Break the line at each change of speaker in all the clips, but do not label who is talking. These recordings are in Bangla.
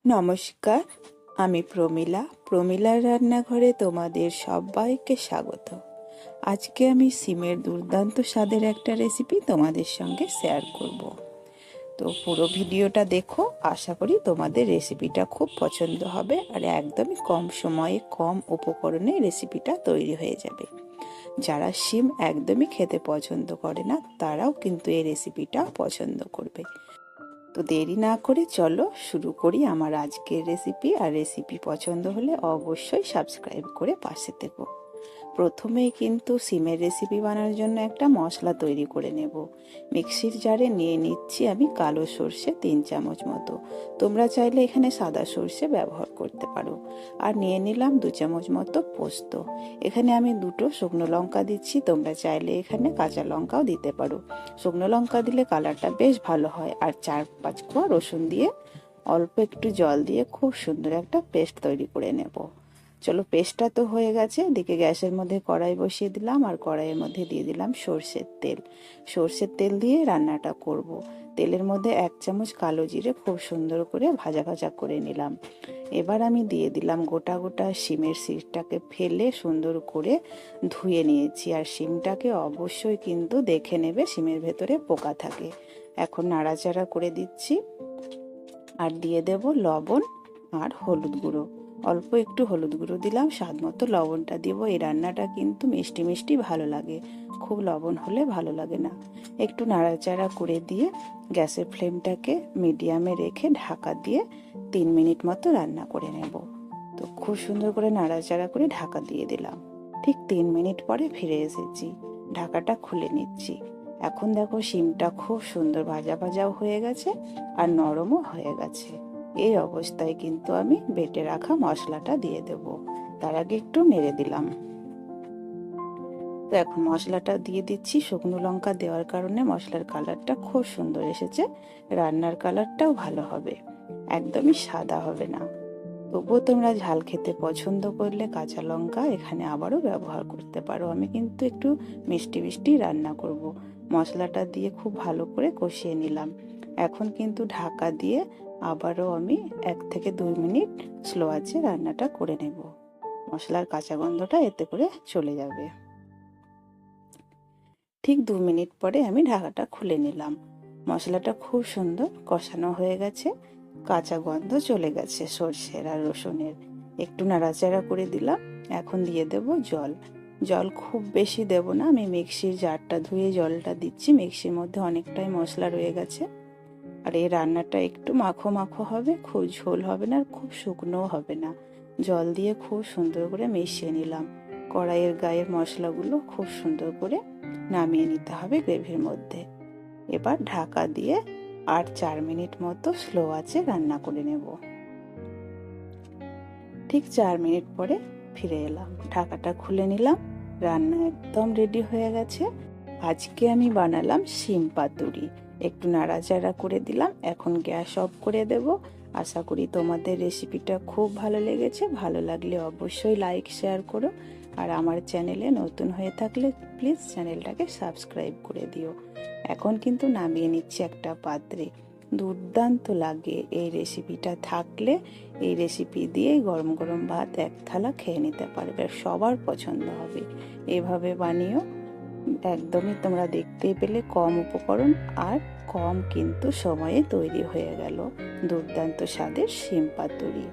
নমস্কার, আমি প্রমিলার রান্নাঘরে তোমাদের সবাইকে স্বাগত। আজকে আমি সিমের দুর্দান্ত স্বাদের একটা রেসিপি তোমাদের সঙ্গে শেয়ার করব। তো পুরো ভিডিওটা দেখো, আশা করি তোমাদের রেসিপিটা খুব পছন্দ হবে আর একদমই কম সময়ে কম উপকরণে রেসিপিটা তৈরি হয়ে যাবে। যারা সিম একদমই খেতে পছন্দ করে না তারাও কিন্তু এই রেসিপিটা পছন্দ করবে। তো দেরি না করে চলো শুরু করি আমার আজকের রেসিপি। আর রেসিপি পছন্দ হলে অবশ্যই সাবস্ক্রাইব করে পাশে থেকো। প্রথমেই কিন্তু সিমের রেসিপি বানানোর জন্য একটা মশলা তৈরি করে নেব। মিক্সির জারে নিয়ে নিচ্ছি আমি কালো সর্ষে 3 চামচ মতো। তোমরা চাইলে এখানে সাদা সর্ষে ব্যবহার করতে পারো। আর নিয়ে নিলাম 2 চামচ মতো পোস্ত। এখানে আমি 2টো শুকনো লঙ্কা দিচ্ছি, তোমরা চাইলে এখানে কাঁচা লঙ্কাও দিতে পারো। শুকনো লঙ্কা দিলে কালারটা বেশ ভালো হয়। আর 4-5 কোয়া রসুন দিয়ে অল্প একটু জল দিয়ে খুব সুন্দর একটা পেস্ট তৈরি করে নেব। চলো, পেস্টটা তো হয়ে গেছে। এদিকে গ্যাসের মধ্যে কড়াই বসিয়ে দিলাম আর কড়াইয়ের মধ্যে দিয়ে দিলাম সর্ষের তেল। সর্ষের তেল দিয়ে রান্নাটা করব। তেলের মধ্যে 1 চামচ কালো জিরে খুব সুন্দর করে ভাজা ভাজা করে নিলাম। এবার আমি দিয়ে দিলাম গোটা গোটা শিমের সিডটাকে ফেলে সুন্দর করে ধুয়ে নিয়েছি। আর শিমটাকে অবশ্যই কিন্তু দেখে নেবে, শিমের ভেতরে পোকা থাকে। এখন নাড়াচাড়া করে দিচ্ছি আর দিয়ে দেব লবণ আর হলুদ গুঁড়ো। অল্প একটু হলুদ গুঁড়ো দিলাম, স্বাদ মতো লবণটা দিব। এই রান্নাটা কিন্তু মিষ্টি মিষ্টি ভালো লাগে, খুব লবণ হলে ভালো লাগে না। একটু নাড়াচাড়া করে দিয়ে গ্যাসের ফ্লেমটাকে মিডিয়ামে রেখে ঢাকা দিয়ে 3 মিনিট মতো রান্না করে নেব। তো খুব সুন্দর করে নাড়াচাড়া করে ঢাকা দিয়ে দিলাম। ঠিক 3 মিনিট পরে ফিরে এসেছি, ঢাকাটা খুলে নিচ্ছি। এখন দেখো শিমটা খুব সুন্দর ভাজা ভাজাও হয়ে গেছে আর নরমও হয়ে গেছে। এই অবস্থায় কিন্তু আমি বেটে রাখা মশলাটা দিয়ে দেব। তার আগে একটু নেড়ে দিলাম। তো এখন মশলাটা দিয়ে দিচ্ছি। শুকনো লঙ্কা দেওয়ার কারণে মশলার কালারটা খুব সুন্দর এসেছে, রান্নার কালারটাও ভালো হবে, একদমই সাদা হবে না। তবুও তোমরা ঝাল খেতে পছন্দ করলে কাঁচা লঙ্কা এখানে আবারও ব্যবহার করতে পারো। আমি কিন্তু একটু মিষ্টি মিষ্টি রান্না করব। মশলাটা দিয়ে খুব ভালো করে কষিয়ে নিলাম। এখন কিন্তু ঢাকা দিয়ে আবারও আমি 1 থেকে 2 মিনিট স্লো আঁচে রান্নাটা করে নেব। মশলার কাঁচা গন্ধটা এতে করে চলে যাবে। ঠিক 2 মিনিট পরে আমি ঢাকাটা খুলে নিলাম। মশলাটা খুব সুন্দর কষানো হয়ে গেছে, কাঁচা গন্ধ চলে গেছে সর্ষের আর রসুনের। একটু নাড়াচাড়া করে দিলাম। এখন দিয়ে দেব জল। জল খুব বেশি দেব না, আমি মিক্সির জারটা ধুয়ে জলটা দিচ্ছি। মিক্সির মধ্যে অনেকটাই মশলা রয়ে গেছে। আর এই রান্নাটা একটু মাখো মাখো হবে, খুব ঝোল হবে না আর খুব শুকনোও হবে না। জল দিয়ে খুব সুন্দর করে মিশিয়ে নিলাম। কড়াইয়ের গায়ের মশলাগুলো খুব সুন্দর করে নামিয়ে নিতে হবে গ্রেভির মধ্যে। এবার ঢাকা দিয়ে আর 4 মিনিট মতো স্লো আঁচে রান্না করে নেব। ঠিক 4 মিনিট পরে ফিরে এলাম, ঢাকাটা খুলে নিলাম। রান্না একদম রেডি হয়ে গেছে। আজকে আমি বানালাম শিম পাতুরি। একটু নাড়াচাড়া করে দিলাম। এখন গ্যাস অফ করে দেব। আশা করি তোমাদের রেসিপিটা খুব ভালো লেগেছে। ভালো লাগলে অবশ্যই লাইক শেয়ার করো। আর আমার চ্যানেলে নতুন হয়ে থাকলে প্লিজ চ্যানেলটাকে সাবস্ক্রাইব করে দিও। এখন কিন্তু নামিয়ে নিচ্ছি একটা পাত্রে। দুর্দান্ত লাগে এই রেসিপিটা থাকলে। এই রেসিপি দিয়ে গরম গরম ভাত 1 থালা খেয়ে নিতে পারবে, সবার পছন্দ হবে। এভাবে বানিও, একদমই তোমরা দেখতেই পেলে কম উপকরণ আর কম কিন্তু সময়ে তৈরি হয়ে গেল দুর্দান্ত স্বাদের শিম পাতুরি।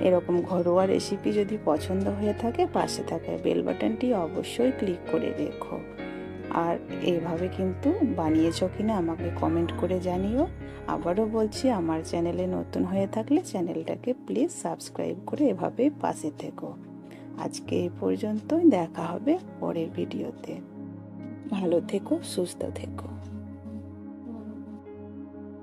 এরকম ঘরোয়া রেসিপি যদি পছন্দ হয়ে থাকে পাশে থাকা বেল বাটনটি অবশ্যই ক্লিক করে রেখো। আর এইভাবে কিন্তু বানিয়েছো কিনা আমাকে কমেন্ট করে জানিও। আবারও বলছি, আমার চ্যানেলে নতুন হয়ে থাকলে চ্যানেলটাকে প্লিজ সাবস্ক্রাইব করে এভাবেই পাশে থেকো। আজকে এই পর্যন্তই, দেখা হবে পরের ভিডিওতে। ভালো থেকো, সুস্থ থেকো।